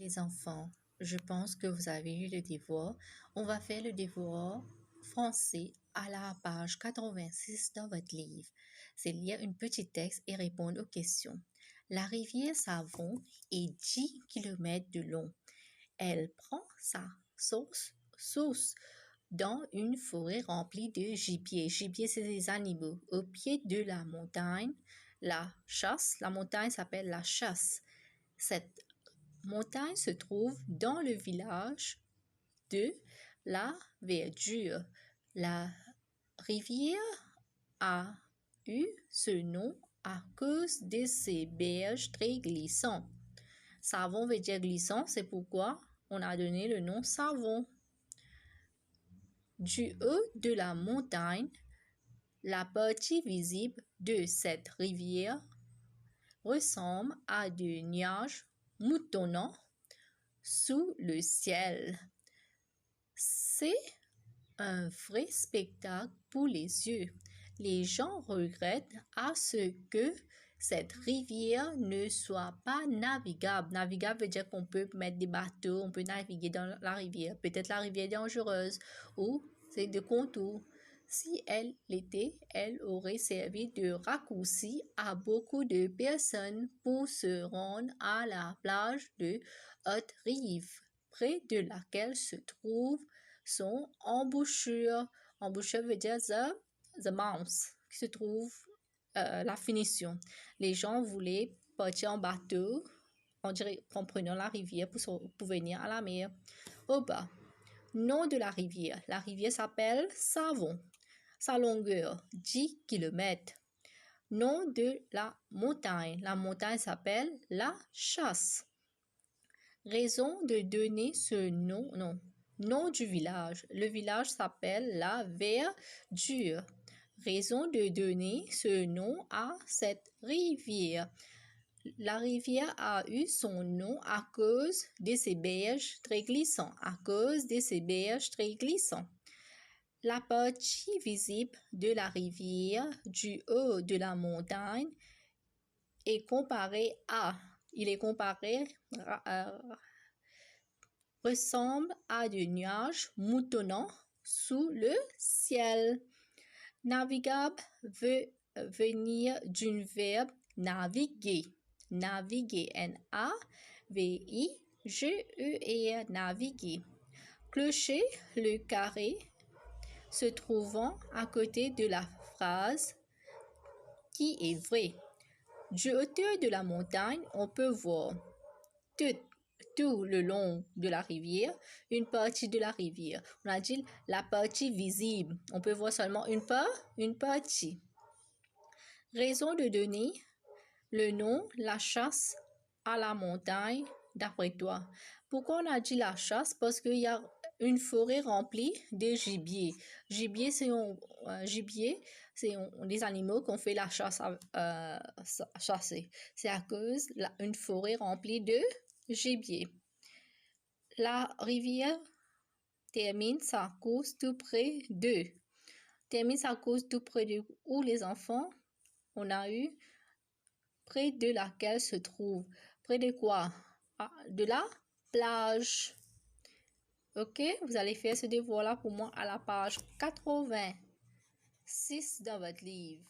Les enfants, je pense que vous avez eu le devoir. On va faire le devoir français à la page 86 dans votre livre. C'est lire une petite texte et répondre aux questions. La rivière Savon est 10 km de long. Elle prend sa source dans une forêt remplie de gibier. Gibier, c'est des animaux. Au pied de la montagne, la montagne s'appelle la Chasse. Cette montagne se trouve dans le village de la Verdure. La rivière a eu ce nom à cause de ses berges très glissantes. Savon veut dire glissant, c'est pourquoi on a donné le nom Savon. Du haut de la montagne, la partie visible de cette rivière ressemble à des nuages moutonnants sous le ciel. C'est un vrai spectacle pour les yeux. Les gens regrettent à ce que cette rivière ne soit pas navigable. Navigable veut dire qu'on peut mettre des bateaux, on peut naviguer dans la rivière. Peut-être la rivière est dangereuse ou c'est de contour. Si elle l'était, elle aurait servi de raccourci à beaucoup de personnes pour se rendre à la plage de Haute-Rive, près de laquelle se trouve son embouchure. Embouchure veut dire the mouth, qui se trouve la finition. Les gens voulaient partir en bateau en prenant la rivière pour venir à la mer. Au bas, nom de la rivière. La rivière s'appelle Savon. Sa longueur, 10 km. Nom de la montagne. La montagne s'appelle la Chasse. Raison de donner ce nom, nom du village. Le village s'appelle la Verdure. Raison de donner ce nom à cette rivière. La rivière a eu son nom à cause de ses berges très glissants. À cause de ses berges très glissants. La partie visible de la rivière du haut de la montagne est comparée à, ressemble à des nuages moutonnants sous le ciel. Navigable veut venir d'un verbe naviguer. Naviguer, N-A-V-I-G-E-R, naviguer. Clocher, le carré, se trouvant à côté de la phrase qui est vraie. Du hauteur de la montagne, on peut voir tout le long de la rivière, une partie de la rivière. On a dit la partie visible. On peut voir seulement une partie. Raison de donner le nom la chasse à la montagne d'après toi. Pourquoi on a dit la chasse? Parce qu'il y a une forêt remplie de gibier. Gibier, c'est des animaux qu'on fait la chasse à chasser. C'est à cause d'une forêt remplie de gibier. La rivière termine sa course tout près d'eux. Termine sa course tout près de où les enfants, on a eu près de laquelle se trouve. Près de quoi? De la plage. Ok, vous allez faire ce devoir-là pour moi à la page 86 dans votre livre.